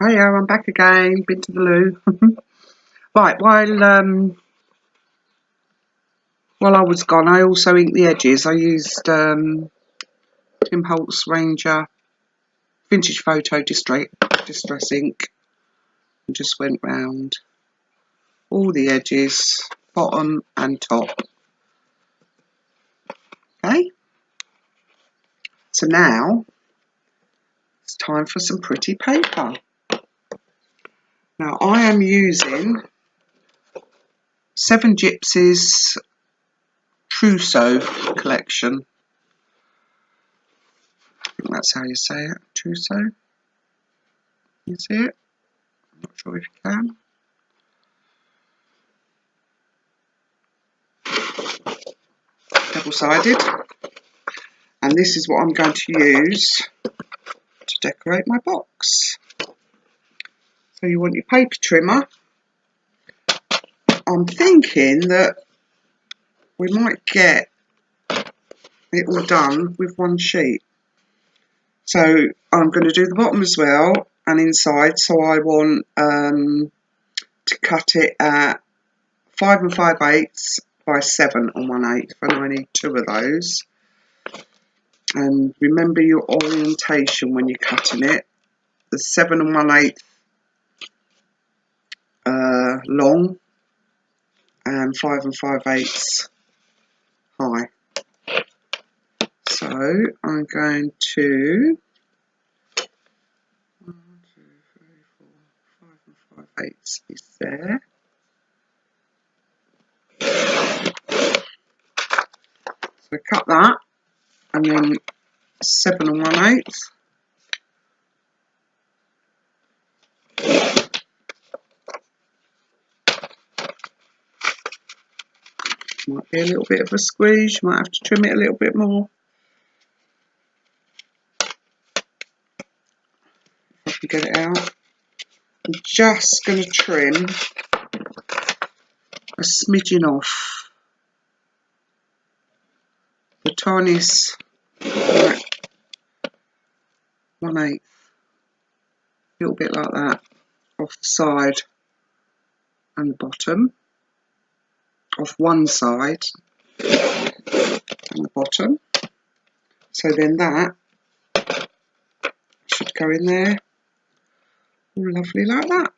Hiya, I'm back again. Been to the loo. Right, while I was gone, I also inked the edges. I used Tim Holtz Ranger Vintage Photo Distress ink and just went round all the edges, bottom and top. Okay, so now it's time for some pretty paper. Now I am using Seven Gypsies Trousseau collection. I think that's how you say it, Trousseau. You see it? I'm not sure if you can. Double-sided. And this is what I'm going to use to decorate my box. So you want your paper trimmer. I'm thinking that we might get it all done with one sheet. So I'm going to do the bottom as well and inside. So I want to cut it at 5 5/8 by 7 1/8, and I need 2 of those. And remember your orientation when you're cutting it. The 7 1/8 long and 5 5/8 high. So I'm going to 1, 2, 3, 4, 5 5/8 is there. So cut that and then 7 1/8. Might be a little bit of a squeeze, you might have to trim it a little bit more. If I can get it out. I'm just going to trim a smidgen off the tiniest, like 1/8, a little bit like that, off the side and the bottom, off one side and the bottom. So then that should go in there all lovely like that.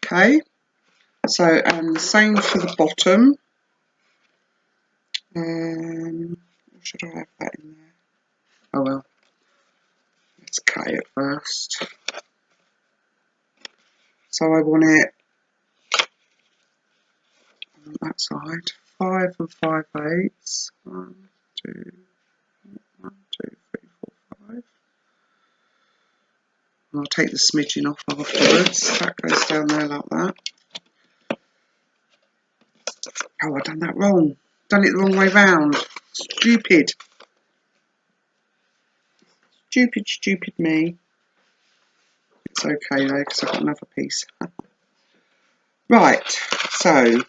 Okay, so and the same for the bottom. Should I have that in there? Oh well, let's cut it first. So I want it on that side, 5 5/8. 1, 2, 1, 2, 3, 4, 5. And I'll take the smidging off afterwards. That goes down there like that. Oh, I've done that wrong. Done it the wrong way round. Stupid. Stupid me. It's okay though, because I've got another piece. Right, so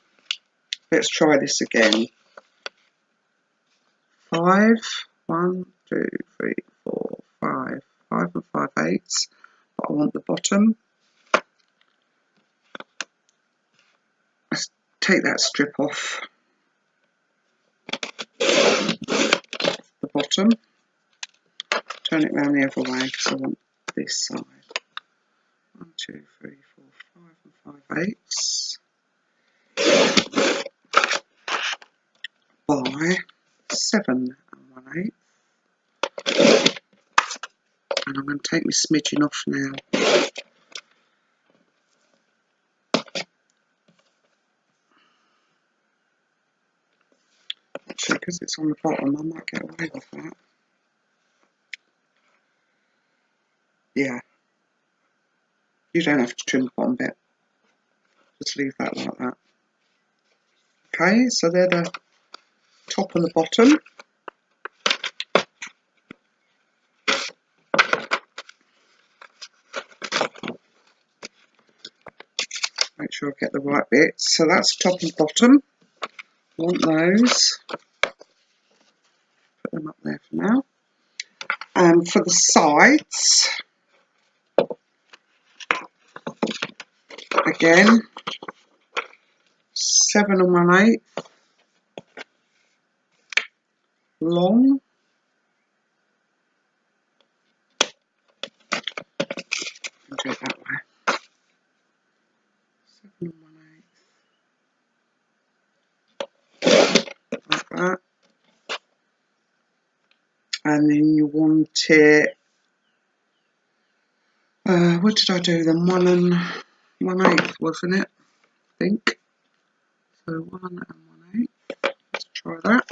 let's try this again. 5, 1, 2, 3, 4, 5, 5 5/8. But I want the bottom. Let's take that strip off the bottom. Turn it round the other way because I want this side. 1, 2, 3, 4, 5 5/8 by 7 1/8. And I'm going to take my smidging off now. Actually, because it's on the bottom, I might get away with that. Yeah. You don't have to trim the bottom bit. Just leave that like that. Okay, so they're the top and the bottom. Make sure I get the right bits. So that's top and bottom. I want those. Put them up there for now. And for the sides, again, 7 1/8 long. I'll do it that way. 7 1/8 like that. And then you want it, what did I do? The 1 1/8, wasn't it? I think. So 1 1/8. Let's try that.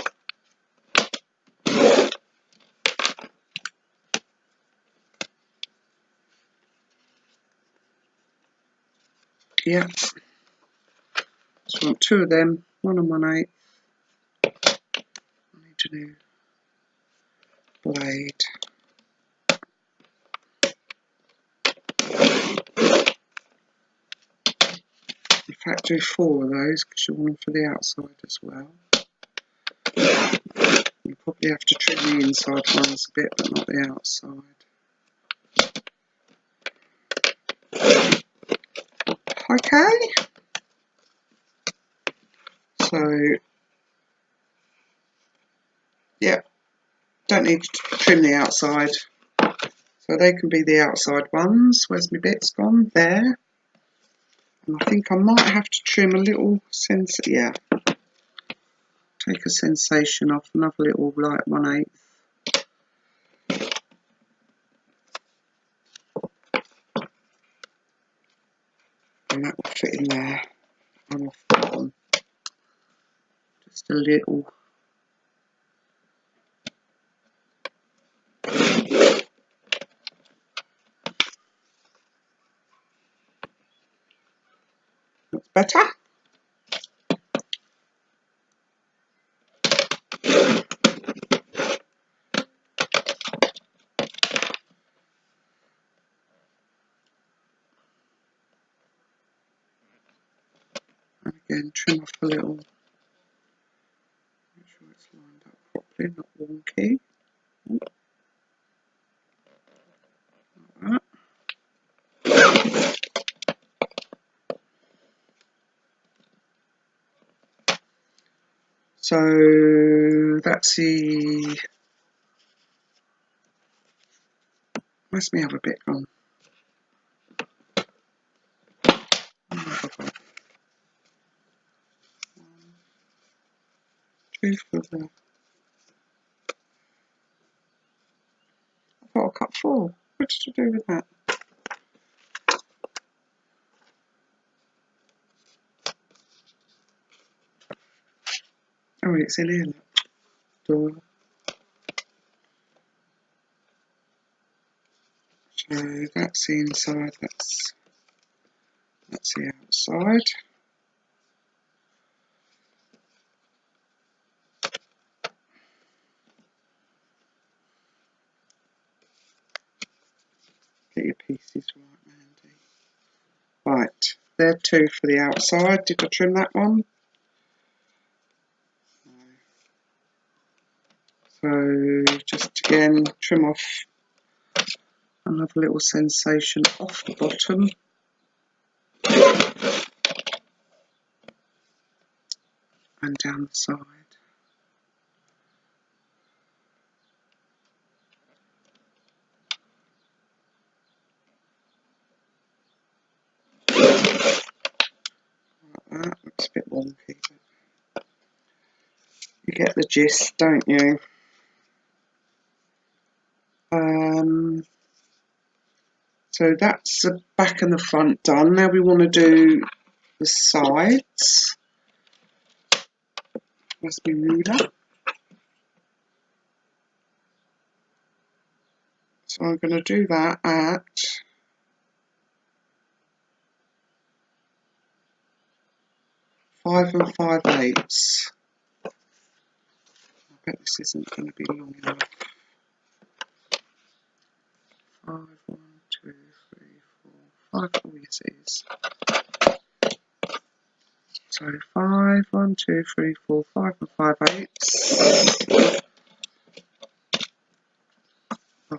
Yeah. So I want 2 of them, 1 1/8. I need a new blade. In fact, do 4 of those because you want them for the outside as well. You probably have to trim the inside ones a bit, but not the outside. Okay. So, yeah, don't need to trim the outside. So they can be the outside ones. Where's my bits gone? There. And I think I might have to trim a little yeah. Take a sensation off, another little like 1/8. And that will fit in there. And off the bottom. Just a little. That's better. And again, trim off a little. Make sure it's lined up properly, not wonky. Like that. So that's the. Where's my other bit gone? 2 for the. I thought I cut 4. What did I do with that? Oh, it's in here. Door. So that's the inside. That's the outside. Get your pieces right, Mandy. Right, they're 2 for the outside. Did I trim that one? No. So just again, trim off another little sensation off the bottom. And down the side. Like that. Looks a bit wonky. But you get the gist, don't you? So that's the back and the front done. Now we want to do the sides. Must be ruler. So I'm going to do that at 5 5/8. I bet this isn't going to be long enough. 5 1 2 3 4 5. Oh yes it is. So 5 1 2 3 4 5 5/8 by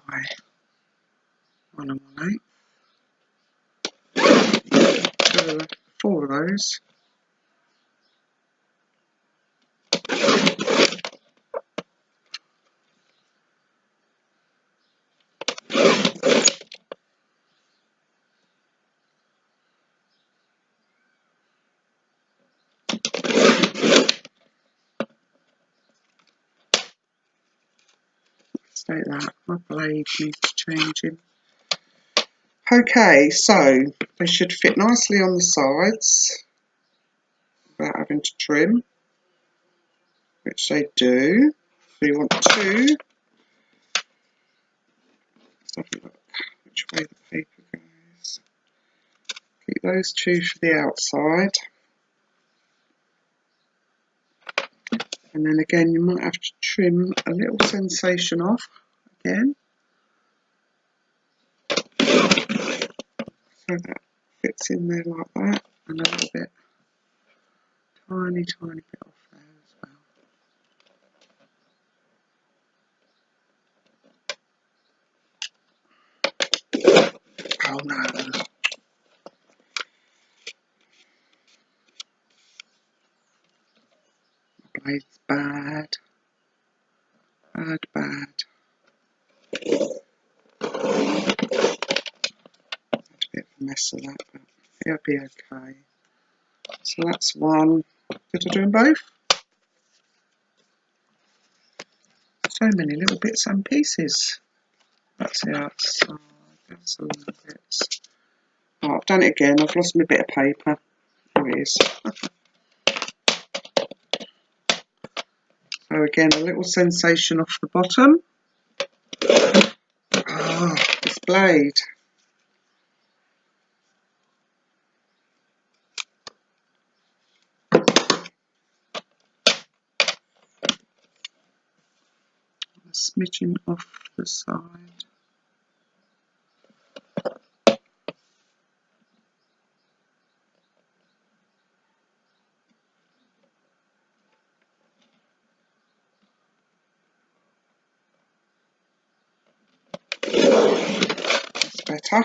1 1/8. 2 4 of those. Like that. My blade needs changing. Okay, so they should fit nicely on the sides without having to trim, which they do. So you want 2. Let's have a look which way the paper goes. Keep those 2 for the outside. And then again, you might have to trim a little sensation off again, so that fits in there like that, and a little bit, tiny bit off there as well. Oh no. My blade's bad. Bad. A bit of a mess of that, but it'll be okay. So that's one. Did I do them both? So many little bits and pieces. That's the outside. That's all the bits. Oh, I've done it again. I've lost my bit of paper. There it is. So again, a little sensation off the bottom. Ah, this blade. A smidgen off the side. That's better.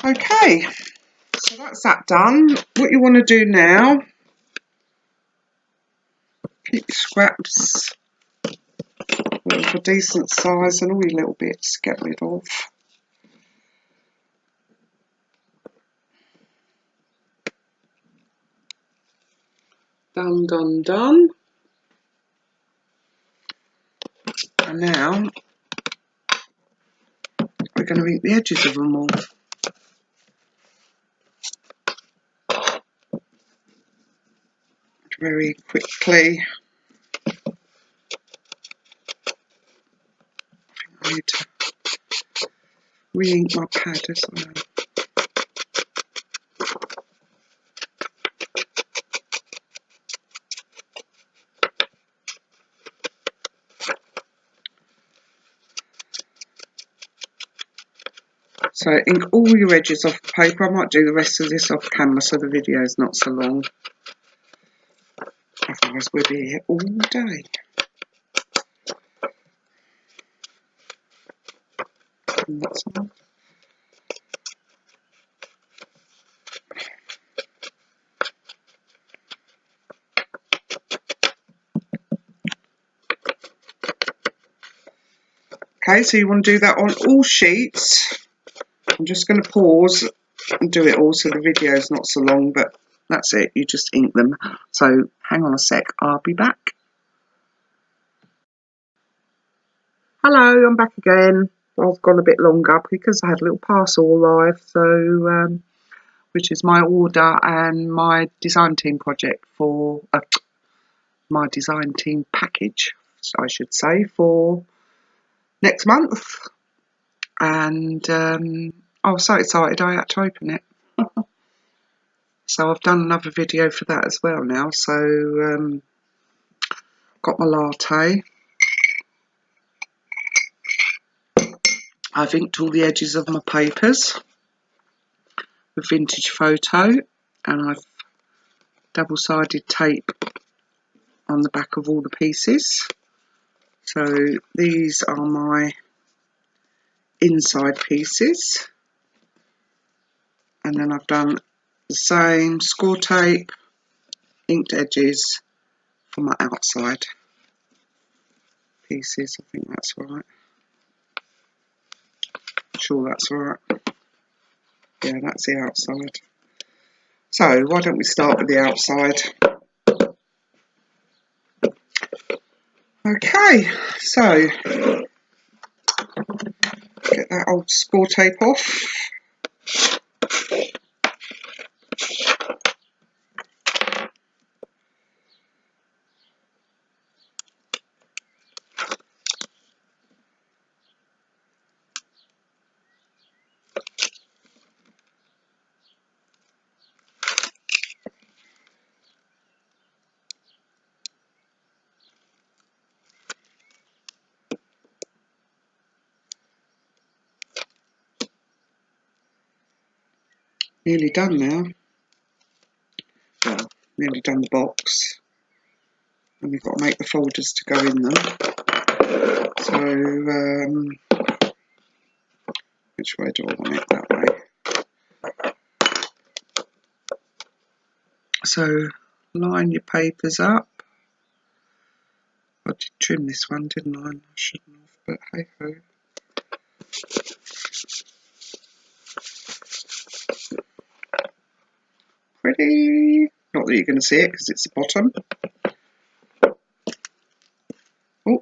Okay, so that's that done. What you want to do now, keep your scraps of a decent size and all your little bits, get rid of. Done, done, done. And now we're going to ink the edges of them all. Very quickly. I need to re-ink my pad as well. So ink all your edges off the paper. I might do the rest of this off camera so the video is not so long. Otherwise we'll be here all day. And that's all. Okay, so you want to do that on all sheets. I'm just going to pause and do it all so the video is not so long, but that's it. You just ink them. So hang on a sec. I'll be back. Hello, I'm back again. I've gone a bit longer because I had a little parcel arrive, so which is my order and my design team project for my design team package, I should say, for next month. And I was so excited I had to open it. So I've done another video for that as well now. So got my latte. I've inked all the edges of my papers with vintage photo, and I've double-sided tape on the back of all the pieces. So these are my inside pieces. And then I've done the same score tape, inked edges for my outside pieces. I think that's right. Sure that's right. Yeah, that's the outside. So why don't we start with the outside? Okay, so get that old score tape off. Nearly done now. Well, nearly done the box. And we've got to make the folders to go in them. So, which way do I want it? That way. So, line your papers up. I did trim this one, didn't I? I shouldn't have, but hey ho. Pretty. Not that you're going to see it because it's the bottom. Oh.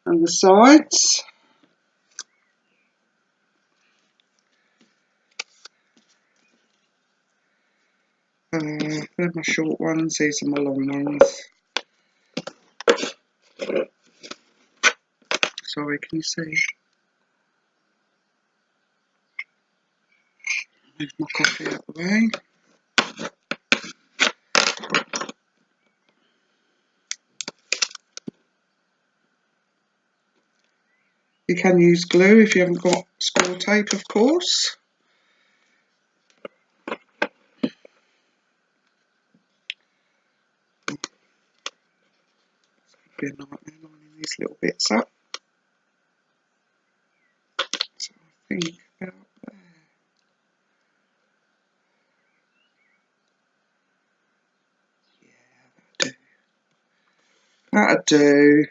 And the sides. They're my short ones, these are my long ones. Sorry, can you see? Move my coffee out of the way. You can use glue if you haven't got score tape, of course. It's be a nightmare lining these little bits up. So I think about there. Yeah, that'll do.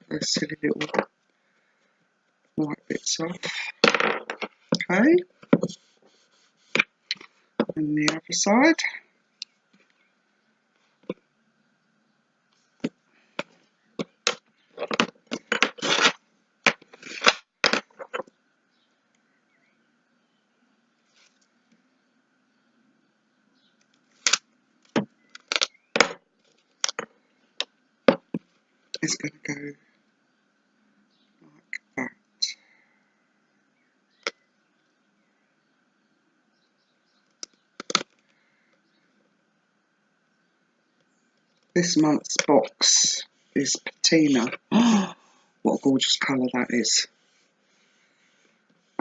Those silly little white bits off. Okay. And the other side. It's going to go like that. This month's box is Patina. Oh, what a gorgeous colour that is.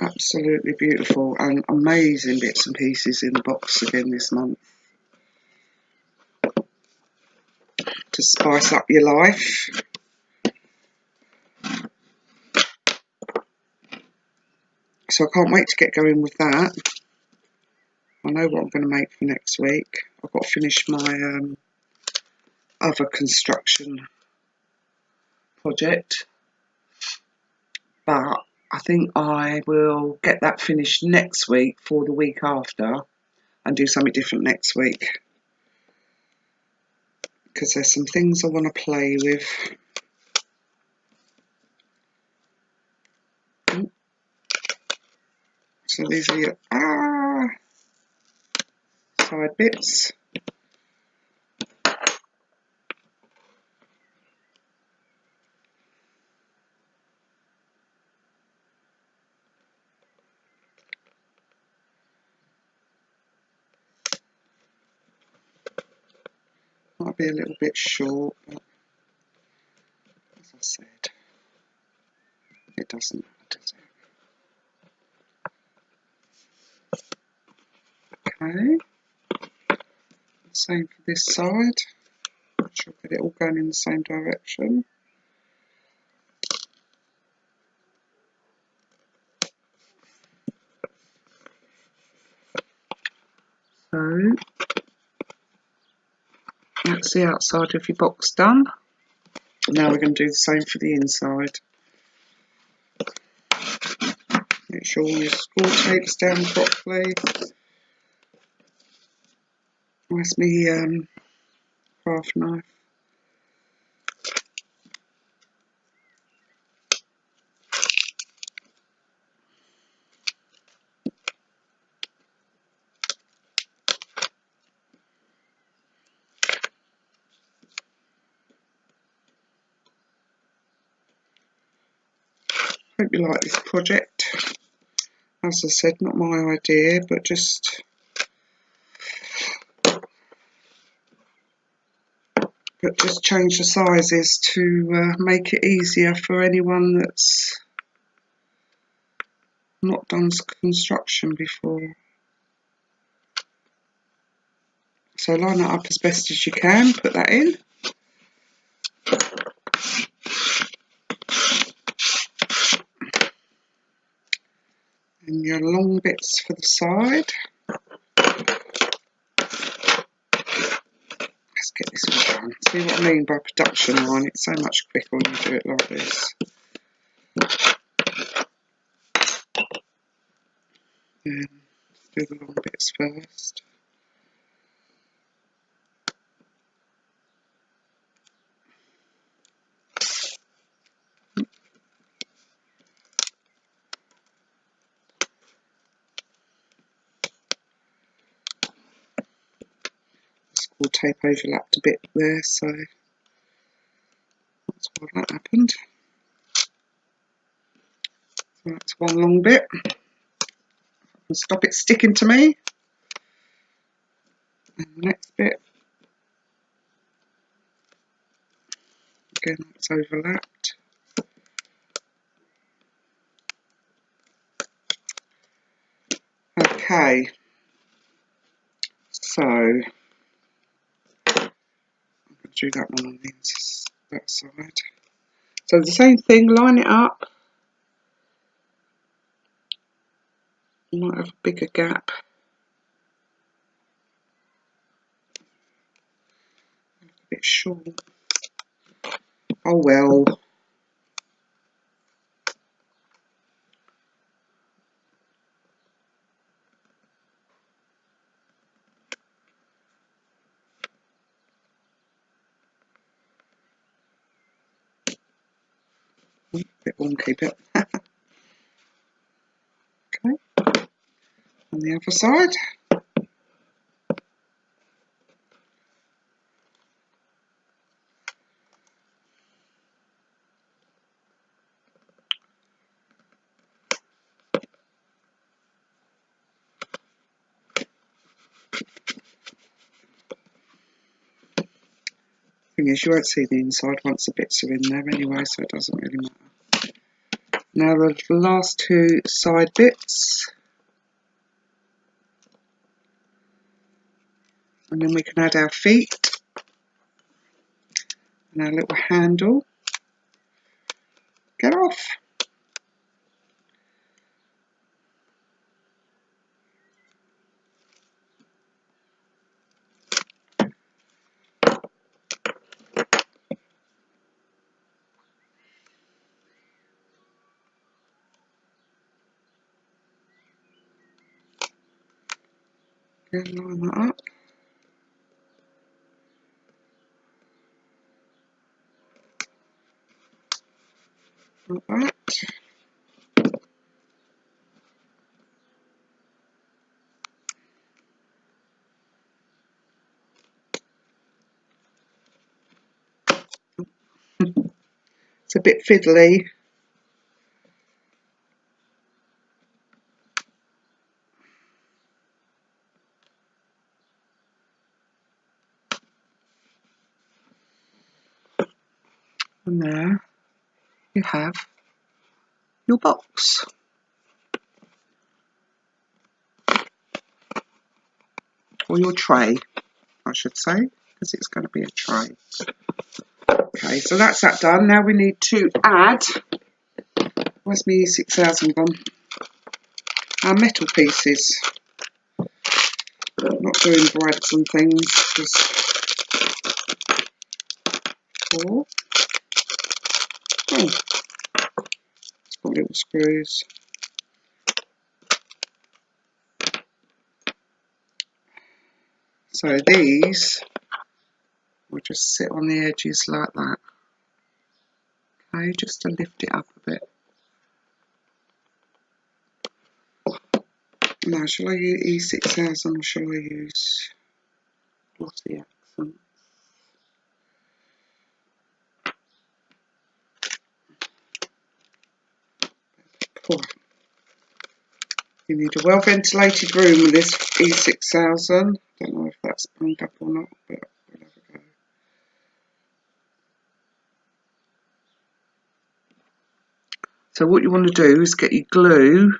Absolutely beautiful and amazing bits and pieces in the box again this month. To spice up your life. So I can't wait to get going with that. I know what I'm going to make for next week. I've got to finish my other construction project. But I think I will get that finished next week for the week after and do something different next week. Because there's some things I want to play with. So these are your side bits. Might be a little bit short, but as I said, it doesn't matter, does it? Okay. Same for this side. Which sure I get it all going in the same direction. So that's the outside of your box done. Now we're going to do the same for the inside. Make sure all your score tape's down properly. Where's my craft knife? Hope you like this project. As I said, not my idea, but just change the sizes to make it easier for anyone that's not done construction before. So line that up as best as you can, put that in. And your long bits for the side. Let's get this one done. See what I mean by production line? It's so much quicker when you do it like this. And do the long bits first. Score tape overlapped a bit there, so that's why that happened. So that's one long bit. And stop it sticking to me. And the next bit, again, that's overlapped. Okay, so I'm going to do that one on that side. So the same thing, line it up. You might have a bigger gap. A bit short. Oh well. A bit wonky, but okay. On the other side. Thing is, you won't see the inside once the bits are in there anyway, so it doesn't really matter. Now the last two side bits, and then we can add our feet and our little handle. Get off. Again, line that up. Like that. It's a bit fiddly. And there you have your box. Or your tray, I should say. because it's going to be a tray. Okay, so that's that done. Now we need to add, where's my E6000 gone? Our metal pieces. I'm not doing brads and things, just 4. Oh, it's got little screws. So these will just sit on the edges like that. Okay, just to lift it up a bit. Now, shall I use E6000 or shall I use glossy accent? Poor. You need a well ventilated room with this E6000. Don't know if that's bunged up or not, but we'll have a go. So what you want to do is get your glue.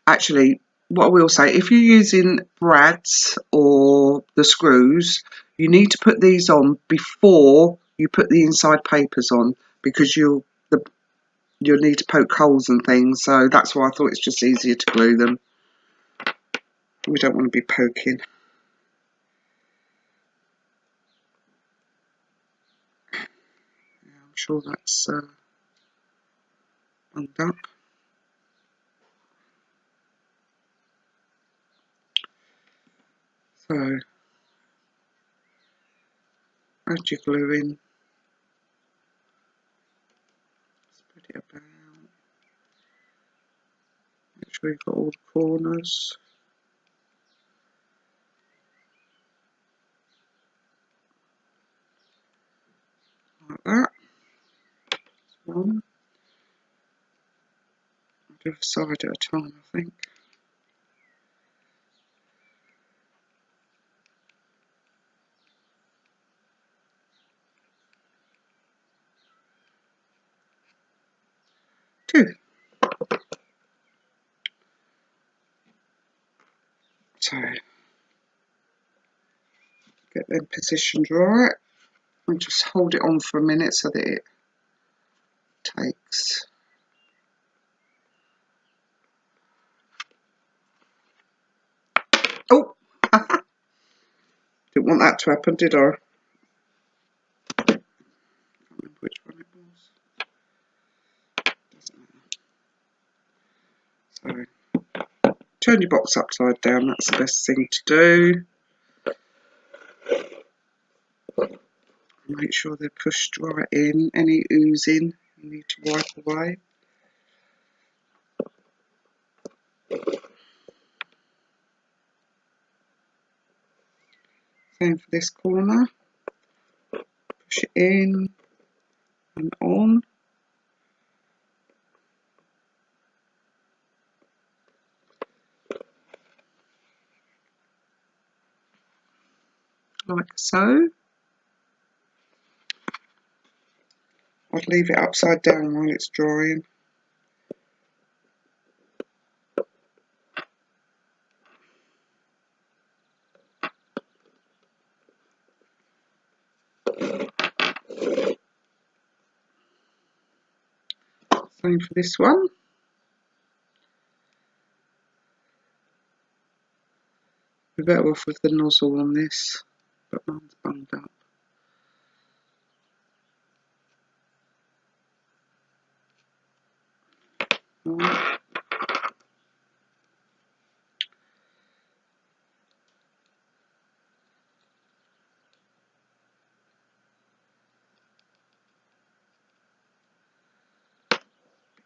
Actually, what I will say, if you're using brads or the screws, you need to put these on before you put the inside papers on, because you'll need to poke holes and things. So that's why I thought it's just easier to glue them. We don't want to be poking. Yeah, I'm sure that's undone. So add your glue in. Spread it about. Make sure you've got all the corners. Like that. One. I'll do a side at a time, I think. Two. So get them positioned right and just hold it on for a minute so that it takes. Oh! Didn't want that to happen, did I? I can't remember which one it was. Doesn't matter. So turn your box upside down, that's the best thing to do. Make sure they're pushed right in. Any oozing you need to wipe away. Same for this corner. Push it in and on. Like so. I'd leave it upside down while it's drying. Same for this one. We're better off with the nozzle on this, but mine's bunged up. Right.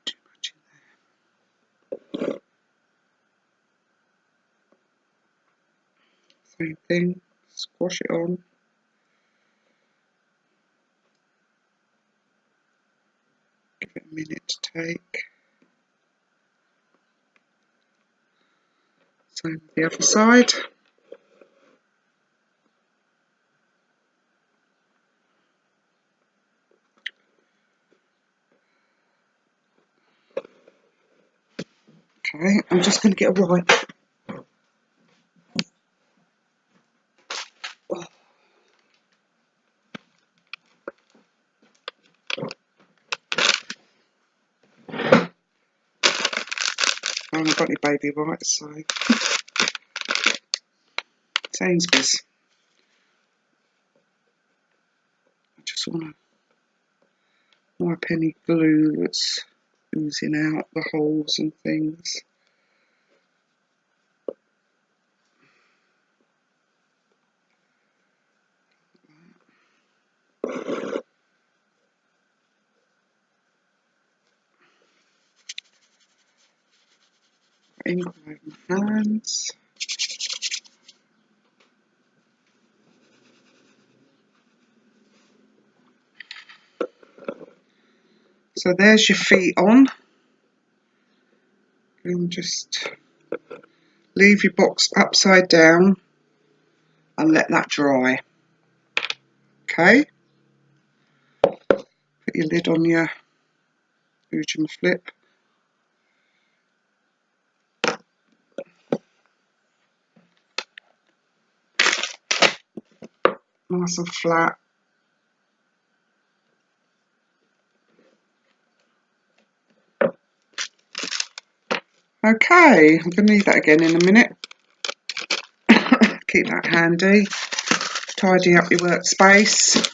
Too much in there. Same thing, squash it on. Give it a minute to take. Same with the other side. Okay, I'm just going to get a wipe. I haven't got any baby wipes, so Sainsbury's. I just want to wipe any glue that's oozing out the holes and things. Ink all over my hands. So there's your feet on. And just leave your box upside down and let that dry. Okay. Put your lid on your Ujima flip. Nice and flat. Okay, I'm going to need that again in a minute. Keep that handy. Tidy up your workspace.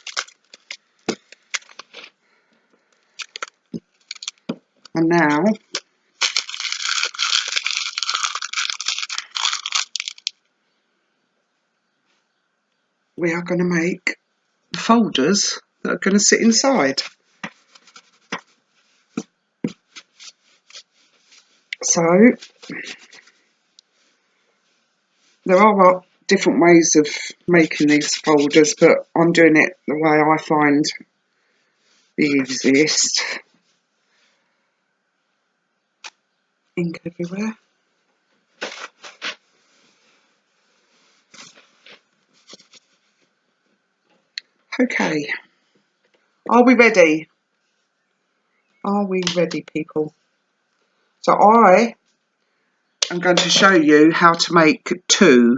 And now we are going to make the folders that are going to sit inside. So there are different ways of making these folders, but I'm doing it the way I find the easiest. Ink everywhere. Okay, are we ready? Are we ready, people? So I am going to show you how to make 2,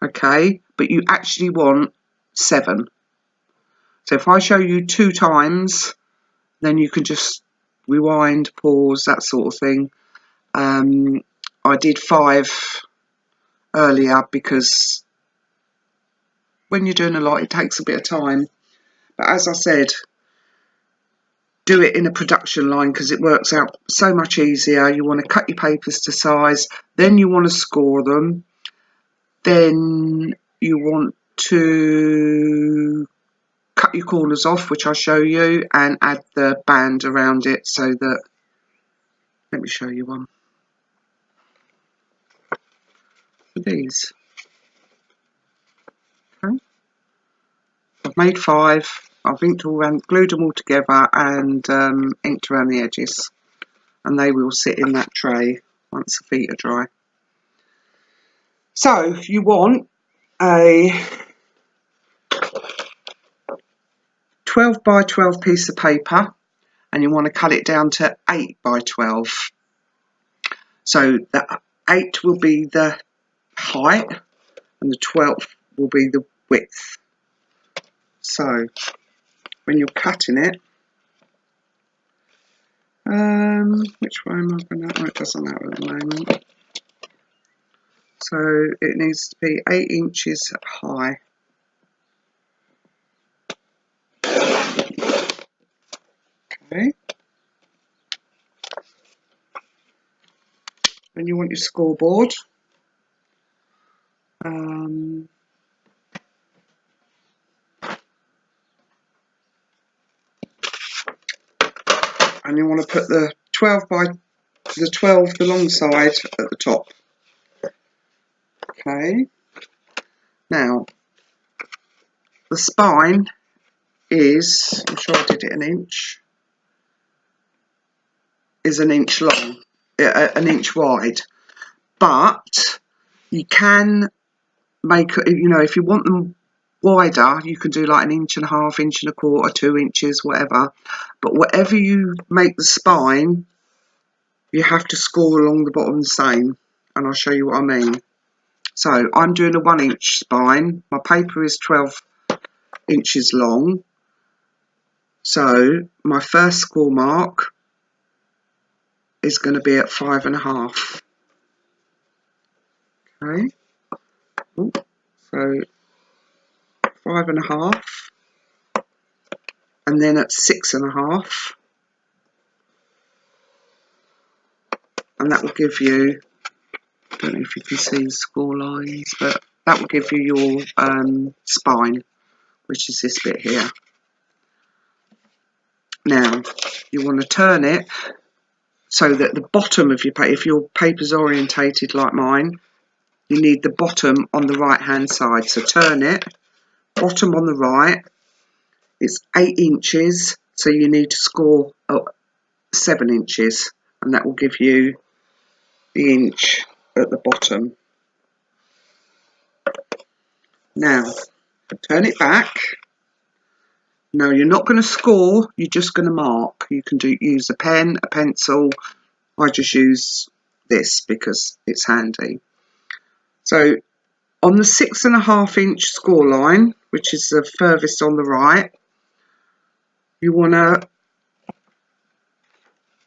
okay, but you actually want 7. So if I show you 2 times, then you can just rewind, pause, that sort of thing. I did 5 earlier because when you're doing a lot, it takes a bit of time. But as I said, do it in a production line because it works out so much easier. You want to cut your papers to size, then you want to score them, then you want to cut your corners off, which I'll show you, and add the band around it so that, let me show you one for these. Okay. I've made 5. I've inked all around, glued them all together and inked around the edges, and they will sit in that tray once the feet are dry. So you want a 12 by 12 piece of paper, and you want to cut it down to 8 by 12. So the 8 will be the height and the 12 will be the width. So when you're cutting it, which way am I going to? Oh, it doesn't matter at the moment. So it needs to be 8 inches high. Okay. Then you want your scoreboard. And you want to put the 12 by the 12, the long side at the top. Okay. Now the spine is, I'm sure I did it an inch, is an inch long, an inch wide. But you can make, you know, if you want them wider, you can do like 1.5 inches, 1.25 inches, 2 inches, whatever. But whatever you make the spine, you have to score along the bottom the same, and I'll show you what I mean. So I'm doing a 1 inch spine. My paper is 12 inches long. So my first score mark is going to be at 5.5. Okay, ooh, so 5.5, and then at 6.5, and that will give you, I don't know if you can see the score lines, but that will give you your spine, which is this bit here. Now, you want to turn it so that the bottom of your paper, if your paper's orientated like mine, you need the bottom on the right hand side. So turn it, bottom on the right, it's 8 inches, so you need to score 7 inches, and that will give you the inch at the bottom. Now, turn it back. No, you're not going to score, you're just going to mark. You can use a pen, a pencil. I just use this because it's handy. So on the 6.5 inch score line, which is the furthest on the right, you want to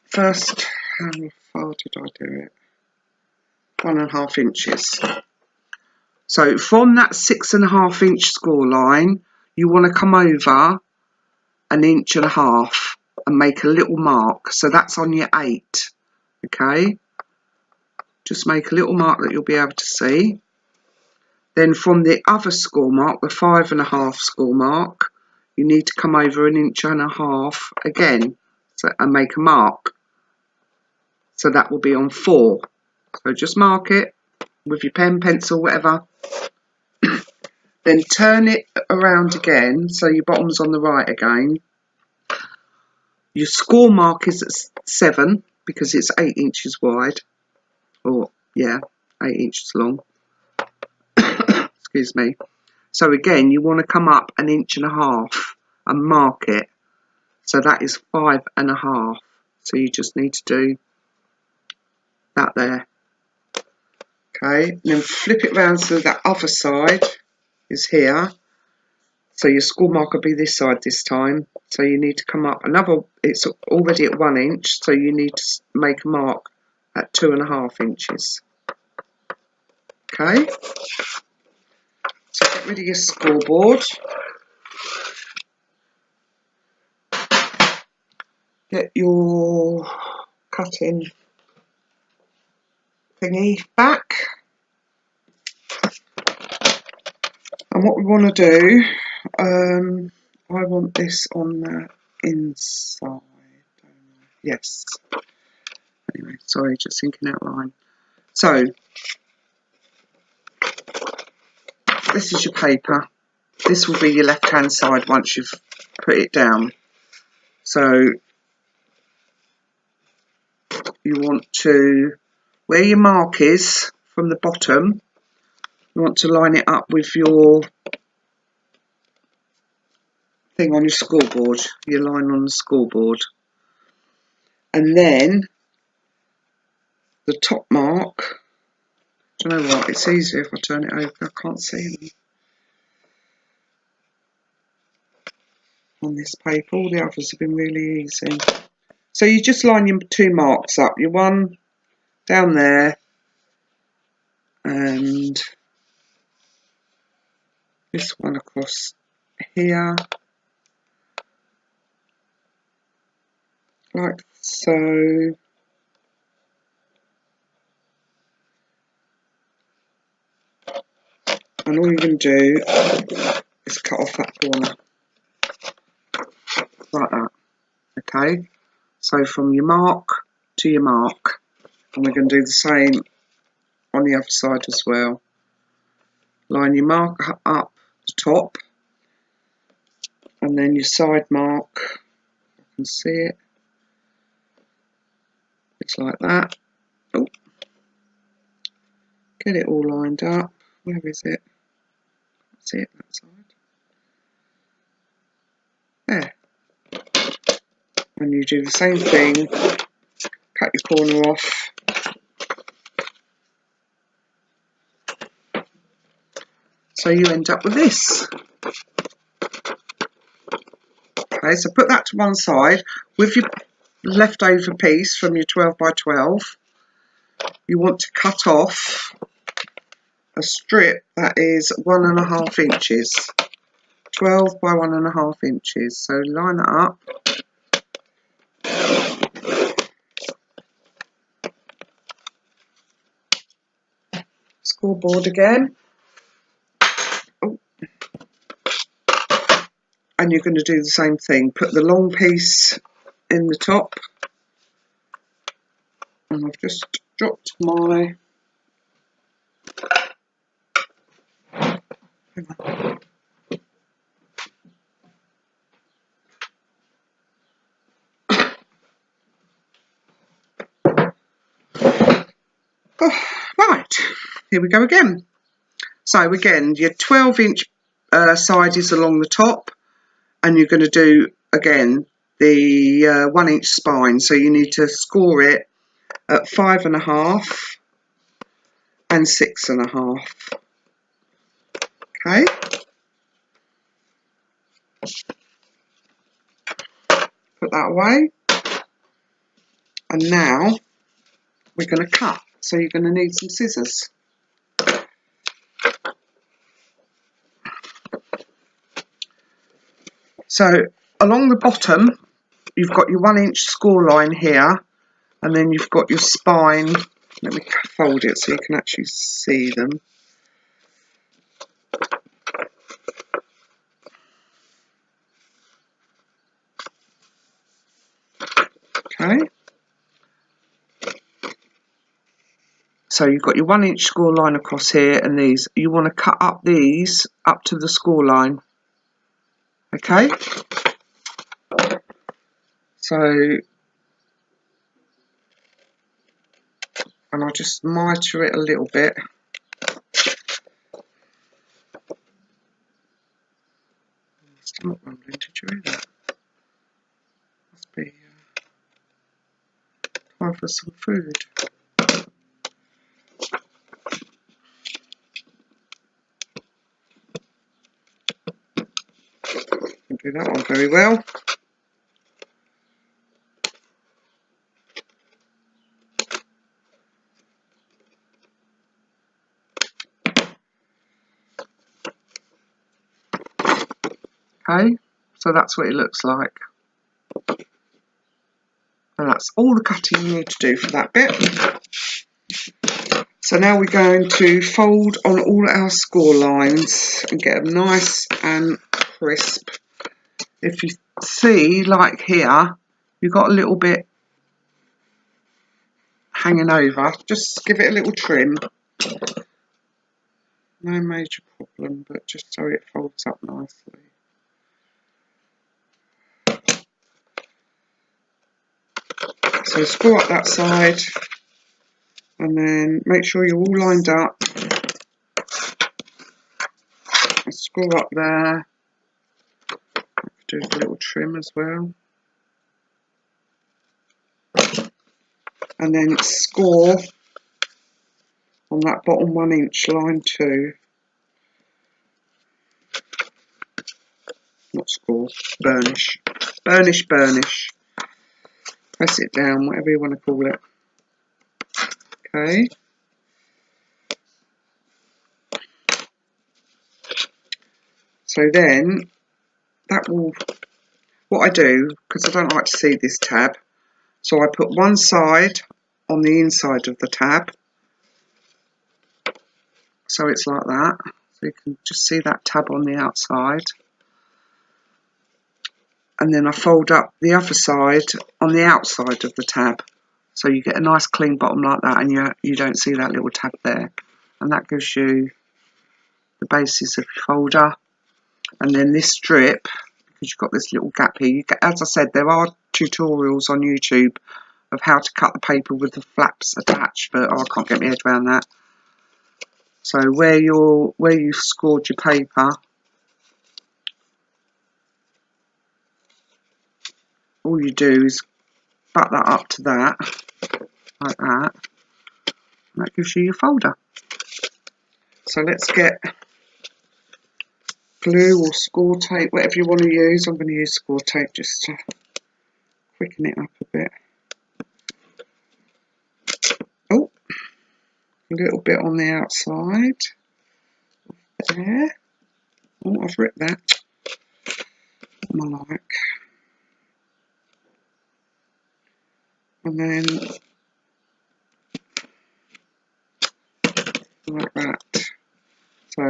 first, how far did I do it? 1.5 inches. So from that 6.5 inch score line, you want to come over 1.5 inches and make a little mark. So that's on your 8. Okay, just make a little mark that you'll be able to see. Then from the other score mark, the 5.5 score mark, you need to come over 1.5 inches again, and make a mark. So that will be on 4. So just mark it with your pen, pencil, whatever. Then turn it around again, so your bottom's on the right again. Your score mark is at 7 because it's 8 inches wide, or yeah, 8 inches long. Excuse me. So again, you want to come up 1.5 inches and mark it. So that is 5.5. So you just need to do that there. Okay, and then flip it round so that other side is here. So your score mark will be this side this time. So you need to come up another, it's already at 1 inch, so you need to make a mark at 2.5 inches. Okay, so get rid of your scoreboard. Get your cutting thingy back. And what we want to do, I want this on the inside. Yes. Anyway, sorry, just thinking out loud. So, this is your paper. This will be your left-hand side once you've put it down. So, you want to, where your mark is from the bottom, you want to line it up with your thing on your scoreboard, your line on the scoreboard. And then the top mark, do you know what, it's easier if I turn it over, I can't see them on this paper, all the others have been really easy. So you just line your 2 marks up, your one down there and this one across here, like so. And all you're going to do is cut off that corner, like that. Okay, so from your mark to your mark, and we're going to do the same on the other side as well. Line your mark up the top, and then your side mark, you can see it, it's like that. Oh, get it all lined up. Where is it? See it that side. There. And you do the same thing, cut your corner off. So you end up with this. Okay, so put that to one side. With leftover piece from your 12 by 12, you want to cut off a strip that is 1.5 inches, 12 by 1.5 inches. So line it up. Scoreboard again. Oh. And you're going to do the same thing. Put the long piece in the top. And I've just dropped my... Oh, right, here we go again. So again, your 12-inch side is along the top, and you're going to do, again, the 1-inch spine. So you need to score it at 5.5 and 6.5. Okay. Put that away. And now we're going to cut. So you're going to need some scissors. So along the bottom, you've got your 1-inch score line here, and then you've got your spine. Let me fold it so you can actually see them. Okay. So you've got your 1-inch score line across here, and these. You want to cut up these up to the score line. Okay. So, and I'll just miter it a little bit. Still not rumbling, did you hear that? Must be time for some food. Can do that one very well. Okay, so that's what it looks like. And that's all the cutting you need to do for that bit. So now we're going to fold on all our score lines and get them nice and crisp. If you see, like here, you've got a little bit hanging over. Just give it a little trim. No major problem, but just so it folds up nicely. So score up that side, and then make sure you're all lined up. And score up there. Do a little trim as well. And then score on that bottom 1-inch line too. Not score, burnish. Burnish, burnish. Press it down, whatever you want to call it. Okay. So then, that will, what I do, because I don't like to see this tab, so I put one side on the inside of the tab. So it's like that. So you can just see that tab on the outside. And then I fold up the other side on the outside of the tab. So you get a nice clean bottom like that, and you don't see that little tab there. And that gives you the basis of your folder. And then this strip, because you've got this little gap here, as I said, there are tutorials on YouTube of how to cut the paper with the flaps attached, but I can't get my head around that. So where you've scored your paper, all you do is butt that up to that, like that, and that gives you your folder. So let's get glue or score tape, whatever you want to use. I'm going to use score tape just to quicken it up a bit. Oh, a little bit on the outside. There. Oh, I've ripped that. I like. And then like that. So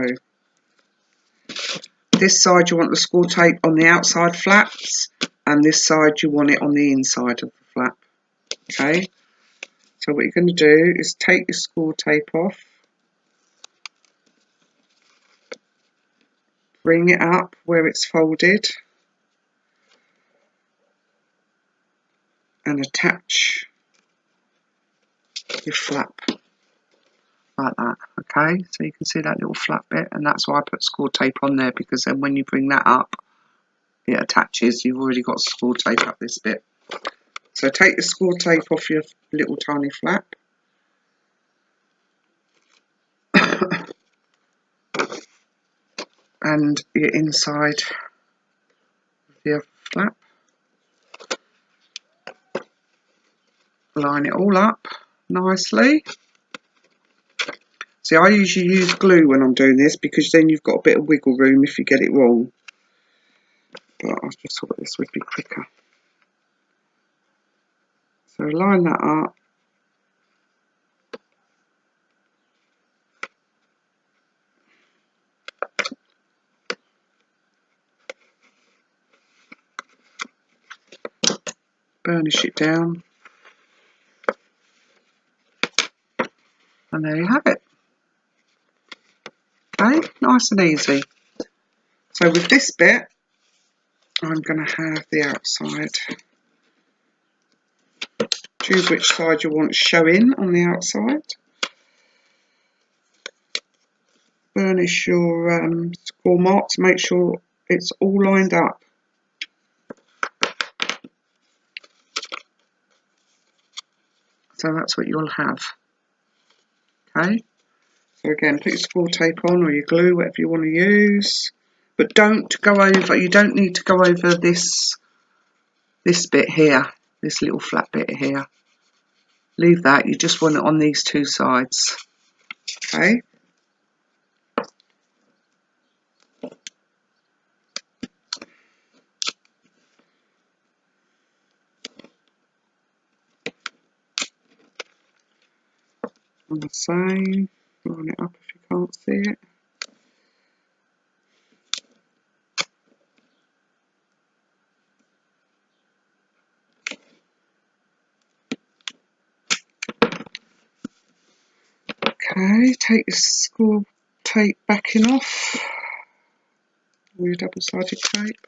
this side you want the score tape on the outside flaps, and this side you want it on the inside of the flap. Okay, so what you're going to do is take your score tape off, bring it up where it's folded, and attach your flap like that. Okay, so you can see that little flap bit, and that's why I put score tape on there, because then when you bring that up it attaches. You've already got score tape up this bit. So take the score tape off your little tiny flap. And your inside of the other flap. Line it all up nicely. See, I usually use glue when I'm doing this, because then you've got a bit of wiggle room if you get it wrong. But I just thought this would be quicker. So line that up. Burnish it down. And there you have it. Okay, nice and easy. So with this bit, I'm going to have the outside. Choose which side you want showing on the outside. Burnish your score marks, make sure it's all lined up. So that's what you'll have. Okay, so again, put your score tape on, or your glue, whatever you want to use, but don't go over, you don't need to go over this bit here, this little flat bit here. Leave that, you just want it on these two sides. Okay. And the same, line it up if you can't see it. Okay, take your score tape backing off, or your double-sided tape.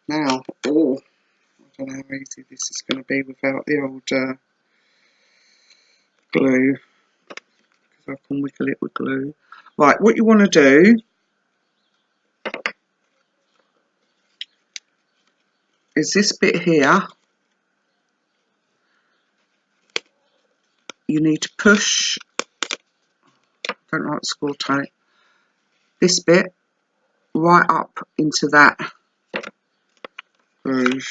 Now, oh, I don't know how easy this is going to be without the old glue, because I can wiggle it with glue. Right, what you want to do is this bit here, you need to push, I don't like score tape, this bit right up into that groove.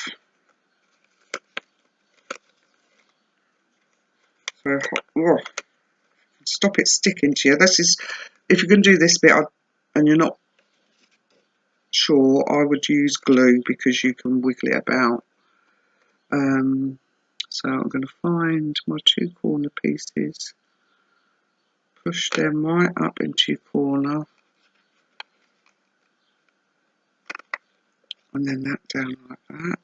So, oh, stop it sticking to you. This is, if you're going to do this bit and you're not sure, I would use glue, because you can wiggle it about. So I'm going to find my two corner pieces, push them right up into your corner, and then that down like that,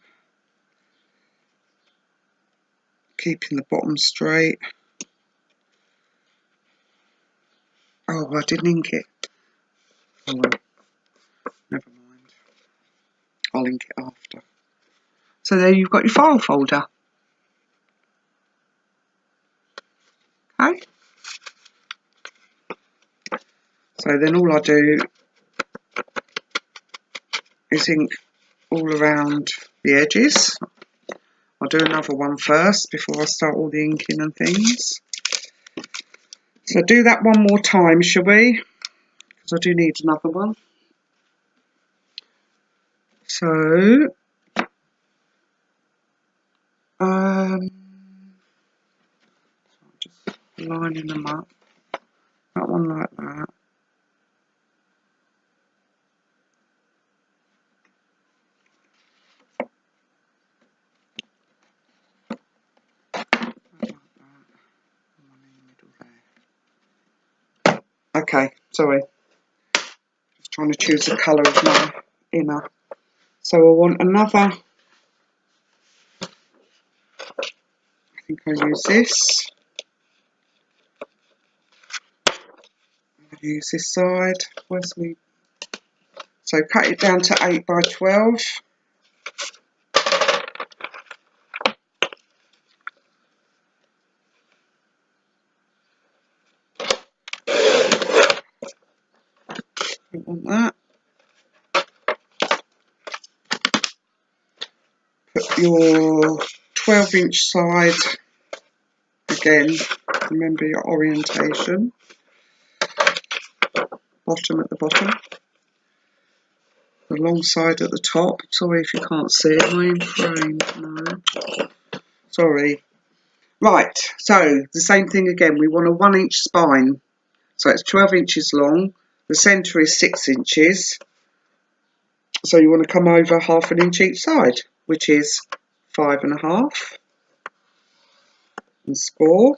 keeping the bottom straight. Oh, I didn't ink it. Oh well, never mind. I'll ink it after. So there you've got your file folder. Okay. So then all I do is ink all around the edges. I'll do another one first before I start all the inking and things. So do that one more time, shall we? Because I do need another one. So, just lining them up. That one like that. Okay, sorry. Just trying to choose the colour of my inner. So I want another. I think I'll use this. I'll use this side. Where's me? So cut it down to 8 by 12. Don't want that. Put your 12-inch side, again, remember your orientation, bottom at the bottom, the long side at the top. Sorry if you can't see it, am I in frame? No. Sorry. Right, so the same thing again, we want a 1-inch spine. So it's 12 inches long, the centre is 6 inches. So you want to come over ½ an inch each side, which is 5.5, and score,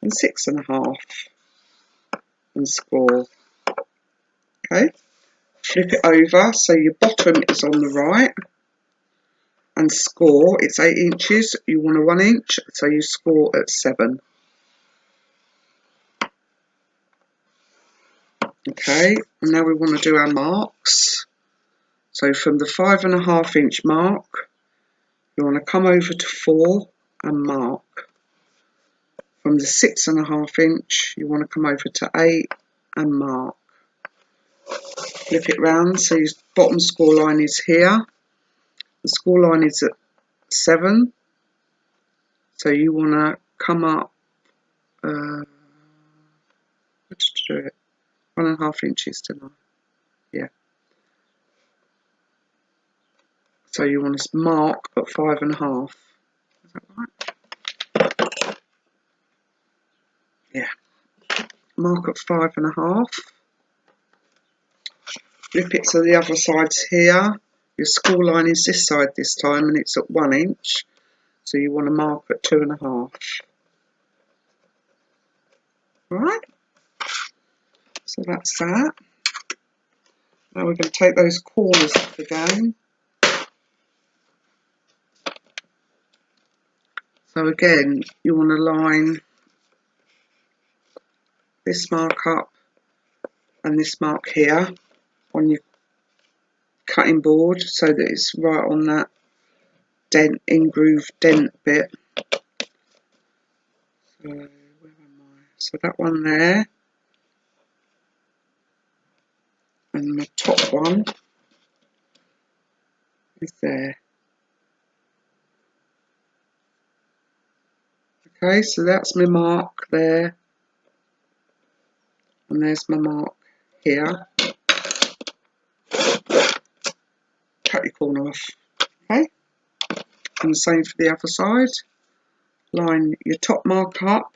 and 6.5, and score. Okay, flip it over so your bottom is on the right, and score. It's 8 inches. You want a 1 inch, so you score at 7. Okay, and now we want to do our marks. So from the 5.5 inch mark, you want to come over to 4 and mark. From the 6.5 inch, you want to come over to 8 and mark. Flip it round so your bottom score line is here. The score line is at 7. So you want to come up, let's do it, 1.5 inches tonight. Yeah. So you want to mark at 5.5. Is that right? Yeah. Mark at 5.5. Flip it to the other side's here. Your score line is this side this time, and it's at 1 inch. So you want to mark at 2.5. Alright? So that's that. Now we're going to take those corners off again. So again, you want to line this mark up and this mark here on your cutting board so that it's right on that dent, in-groove dent bit. So, where am I? So that one there, and the top one is there. Okay, so that's my mark there, and there's my mark here. Cut your corner off, okay? And the same for the other side. Line your top mark up,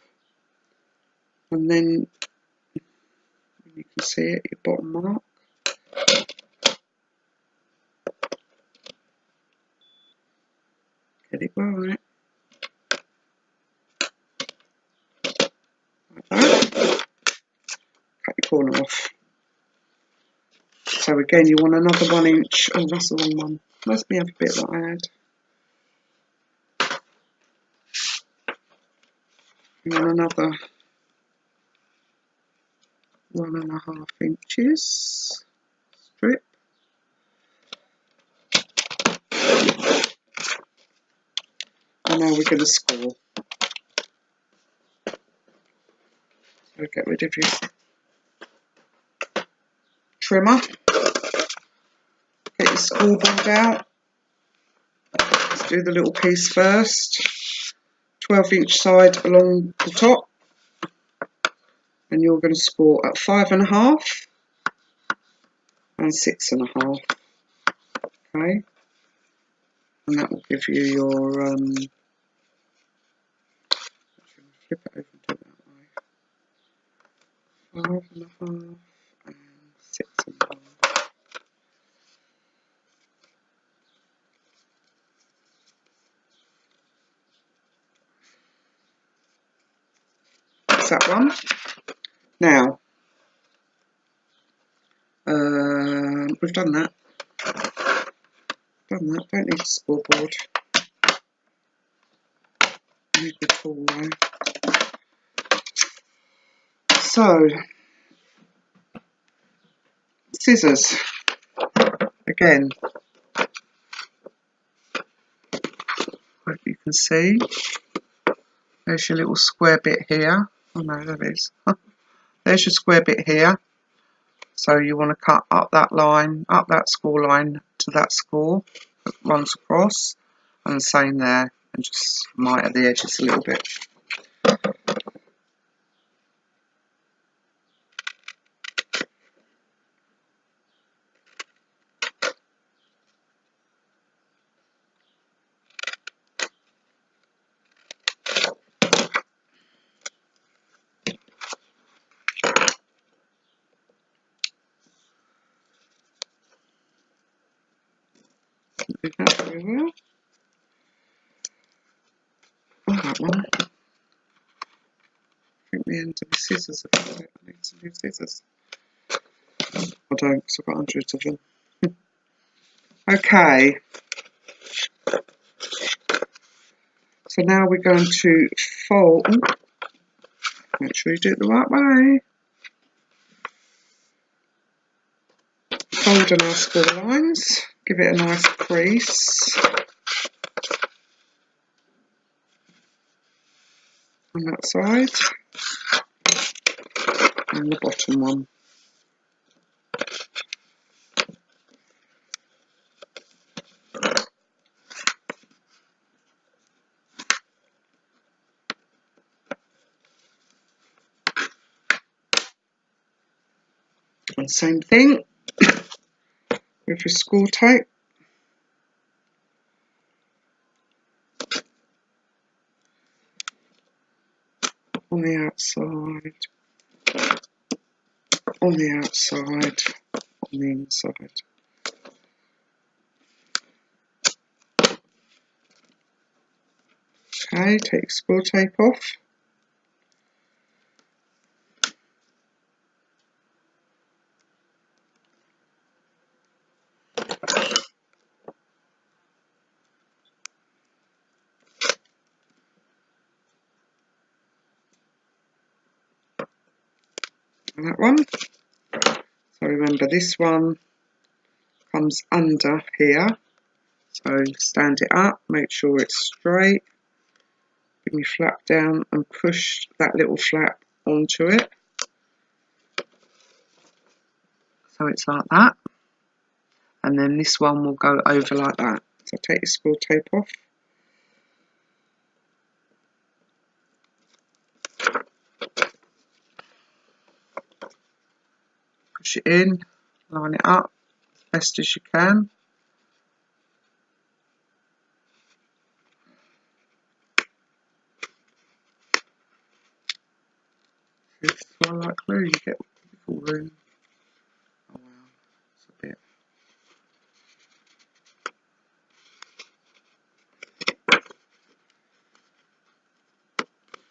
and then you can see it, your bottom mark. Get it right. Like that. Cut your corner off. So again, you want another 1 inch. Oh, that's the wrong one. Where's the other bit that I had? You want another 1.5 inches strip. And now we're going to score. So get rid of your trimmer. Get your scoreboard out. Let's do the little piece first. 12-inch side along the top, and you're going to score at 5.5 and 6.5. Okay, and that will give you your flip it over and do it that way. 5.5 and 6.5. That's that one. Now, we've done that. Don't need a scoreboard. Need the tool though. So, scissors. Again, hope you can see. There's your little square bit here. Oh no, there it is. There's your square bit here. So you want to cut up that line, up that score line to that score that runs across, and the same there, and just mite at the edges a little bit. Do that very well. Oh, that one. I think the ends of the scissors are got it. I need some new scissors. I don't, because I've got hundreds of them. Okay. So now we're going to fold. Make sure you do it the right way. Fold on our score lines. Give it a nice crease. On that side. And the bottom one. And same thing with your score tape. On the outside, on the outside, on the inside. Okay, take your score tape off. And that one. So remember, this one comes under here. So stand it up, make sure it's straight. Bring your flap down and push that little flap onto it. So it's like that. And then this one will go over like that. So take your score tape off. Push it in, line it up as best as you can. If you swallow like glue, you get beautiful room. Oh wow, it's a bit.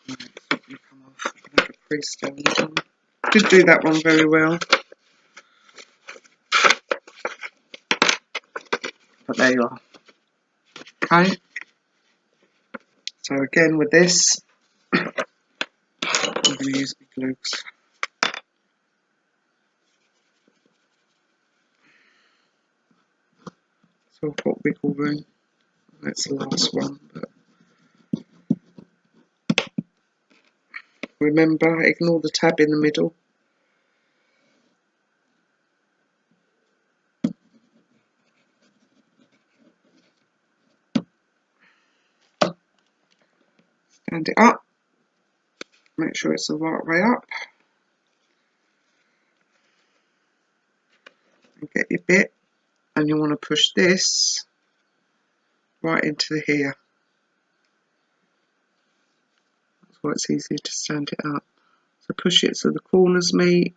Right, it's not going to come off. I'm going to have a crease down this one. Didn't do that one very well. But there you are. Okay. So again with this, I'm going to use my glues. So I've got wiggle room. That's the last one. But remember, ignore the tab in the middle. stand it up, make sure it's the right way up, and get your bit, and you want to push this right into here. That's why it's easier to stand it up. So push it so the corners meet.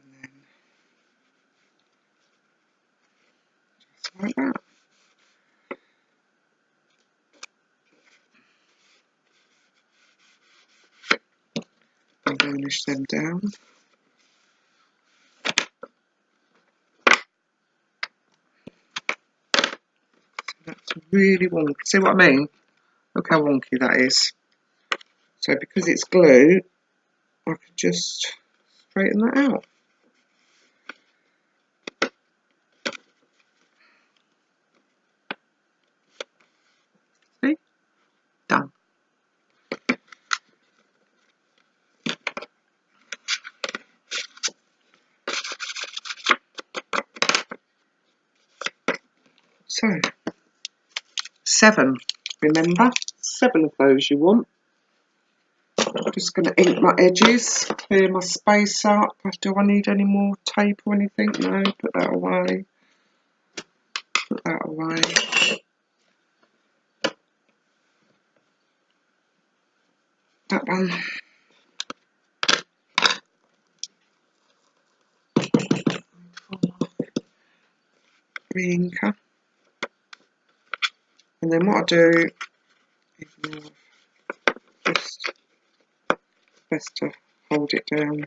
And then just like that. And burnish them down. That's really wonky. See what I mean? Look how wonky that is. So because it's glue, I could just straighten that out. See? Done. So, 7. Remember? 7 of those you want. I'm just going to ink my edges, clear my space up. Do I need any more tape or anything? No, put that away. Put that away. That one. Re-inker. And then what I do is just best to hold it down.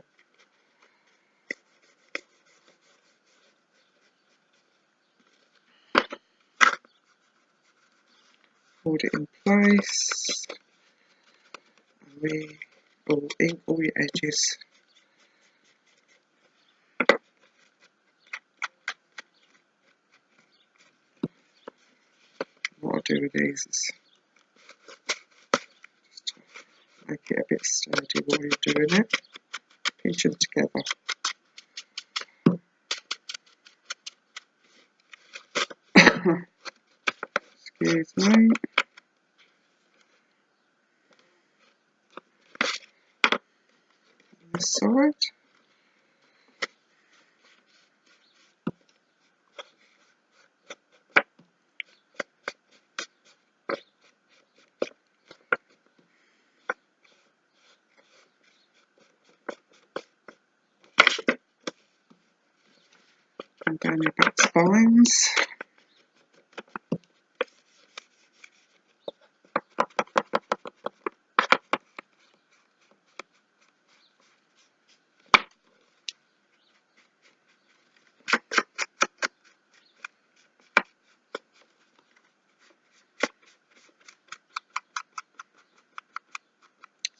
Hold it in place. And ink all your edges. What I do with these is just make it a bit sturdy while you're doing it. Pinch them together. Excuse me. This side. And down your back spines.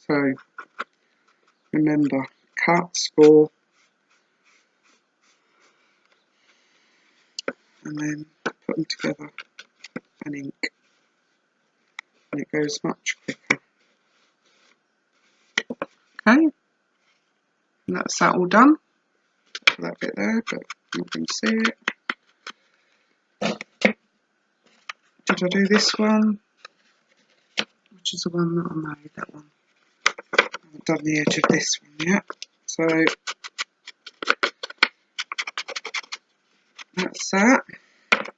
So remember, cut, score, and then put them together and ink, and it goes much quicker. Okay, and that's that all done. Put that bit there, but you can see it. Did I do this one? Which is the one that I made, that one. I haven't done the edge of this one yet. So that's that. Got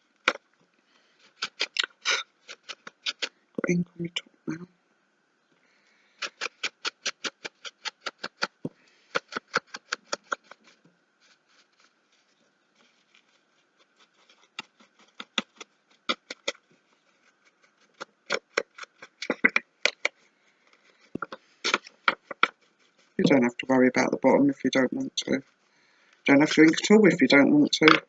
ink on the top now. You don't have to worry about the bottom if you don't want to. You don't have to ink at all if you don't want to.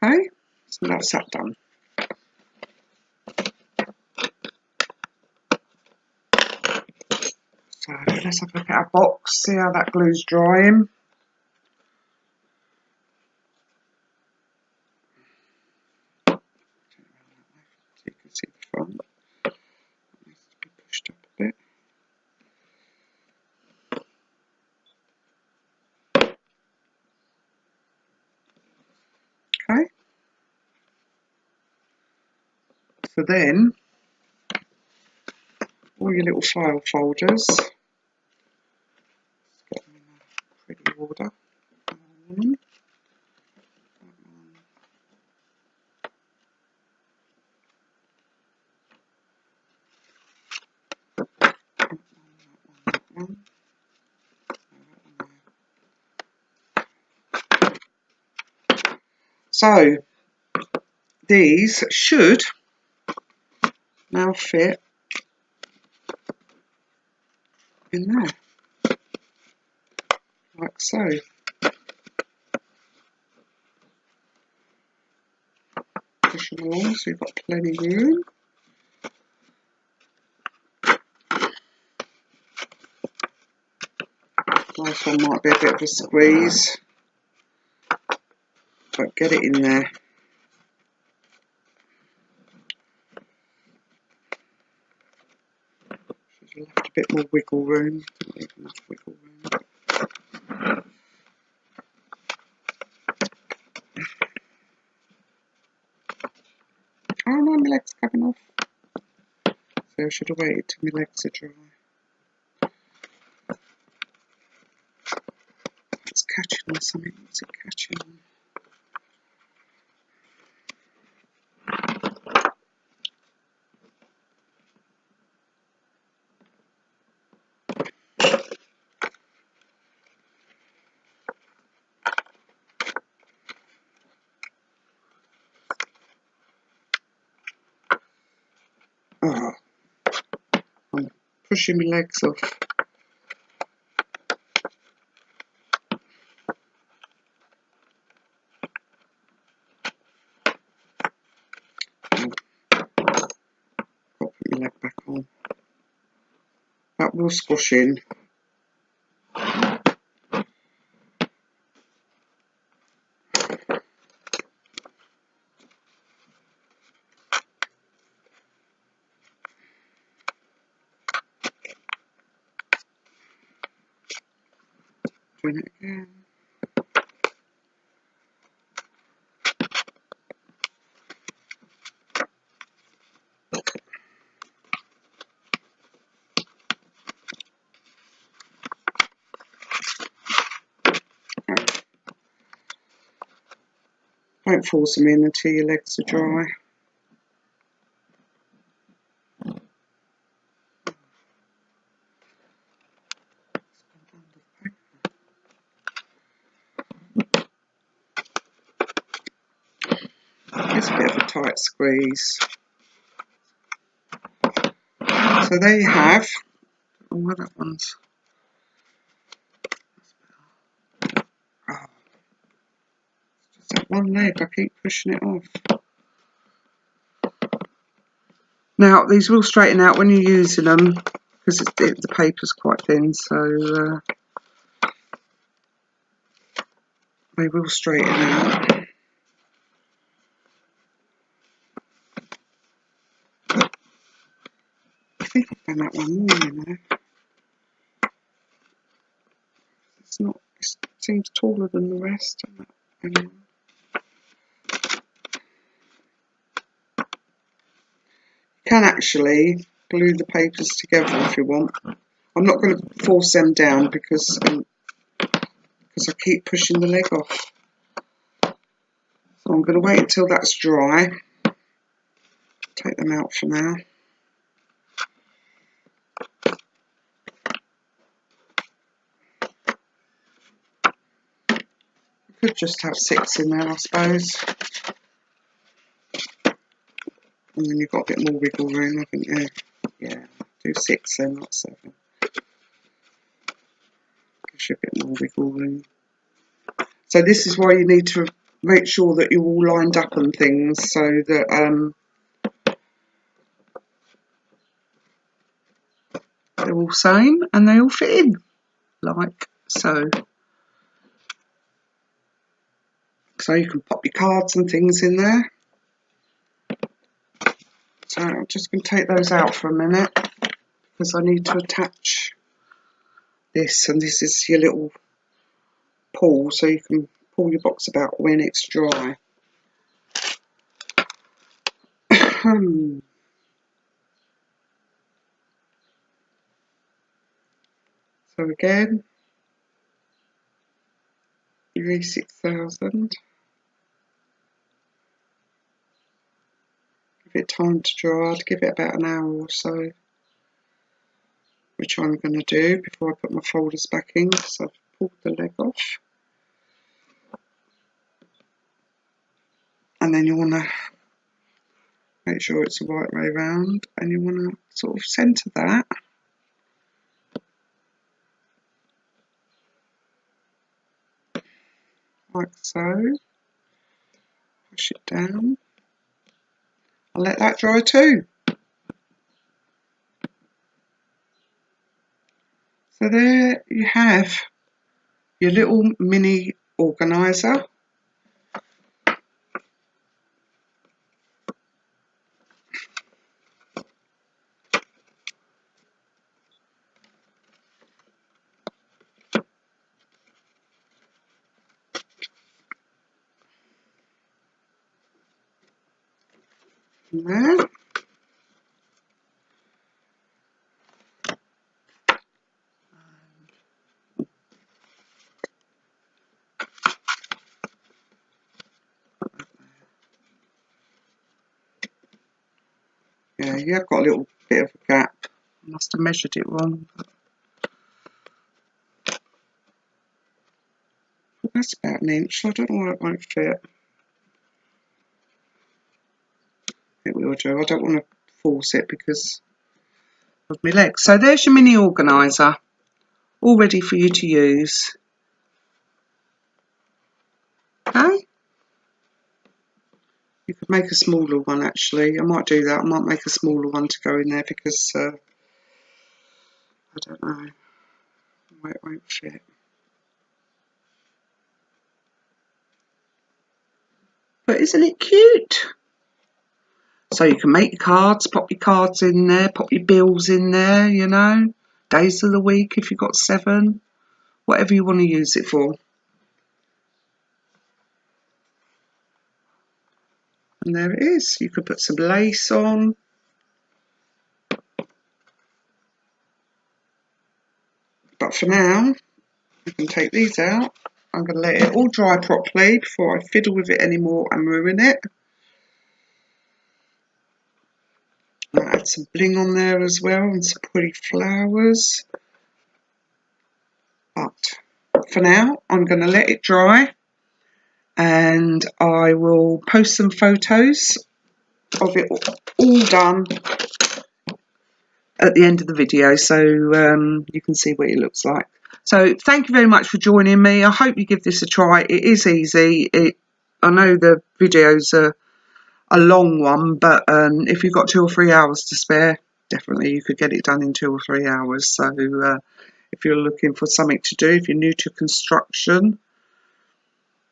Okay, so that's that done. So let's have a look at our box, see how that glue's drying. So you can see the front. It needs to be pushed up a bit. Okay. So then, all your little file folders, get them in a pretty order. So these should now fit in there, like so. Push them along so you've got plenty of room. This one might be a bit of a squeeze, but get it in there. Should have left a bit more wiggle room. Didn't leave enough wiggle room. Oh no, my leg's coming off. So I should have waited till my legs are dry. It's catching on something. What's it catching on? Oh, I'm pushing my legs off. Got to put my leg back on. That will squash in. Doing it again. Don't force them in until your legs are dry. It's a bit of a tight squeeze. So there you have. Oh, that one's. Oh, just that one leg. I keep pushing it off. Now these will straighten out when you're using them because the paper's quite thin, so they will straighten out. I think I've done that one more, you know. It's not. It seems taller than the rest. You can actually glue the papers together if you want. I'm not going to force them down because I keep pushing the leg off. So I'm going to wait until that's dry. Take them out for now. Could just have 6 in there, I suppose. And then you've got a bit more wiggle room, haven't you? Yeah, do 6 then, not 7. Gives you a bit more wiggle room. So this is why you need to make sure that you're all lined up and things, so that they're all same and they all fit in, like so. So you can pop your cards and things in there. So I'm just going to take those out for a minute because I need to attach this, and this is your little pull, so you can pull your box about when it's dry. So again, your E6000. Give it time to dry. I'd give it about an hour or so, which I'm going to do before I put my folders back in, because I've pulled the leg off. And then you want to make sure it's the right way round, and you want to sort of centre that. Like so. Push it down. I'll let that dry too. So there you have your little mini organiser. There. Yeah, you have got a little bit of a gap. I must have measured it wrong. But that's about an inch, so I don't know why it won't fit. It will do. I don't want to force it because of my legs. So there's your mini organiser, all ready for you to use. Okay? You could make a smaller one actually. I might do that. I might make a smaller one to go in there because I don't know why it won't fit. But isn't it cute? So you can make your cards, pop your cards in there, pop your bills in there, you know, days of the week if you've got 7, whatever you want to use it for. And there it is. You could put some lace on. But for now, I can take these out. I'm going to let it all dry properly before I fiddle with it anymore and ruin it. I'll add some bling on there as well and some pretty flowers. But for now, I'm going to let it dry and I will post some photos of it all done at the end of the video, so you can see what it looks like. So thank you very much for joining me. I hope you give this a try. It is easy. I know the videos are a long one, but if you've got 2 or 3 hours to spare, definitely you could get it done in 2 or 3 hours. So if you're looking for something to do, if you're new to construction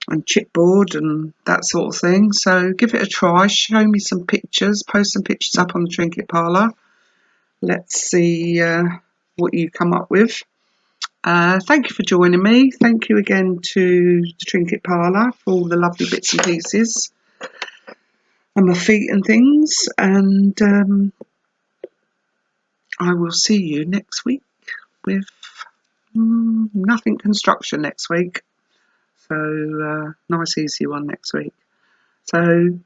and chipboard and that sort of thing, so give it a try. Show me some pictures, post some pictures up on the Trinket Parlour. Let's see what you come up with. Thank you for joining me. Thank you again to the Trinket Parlour for all the lovely bits and pieces and my feet and things. And I will see you next week with nothing construction next week. So nice easy one next week. So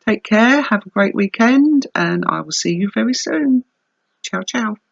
take care, have a great weekend, and I will see you very soon. Ciao, ciao.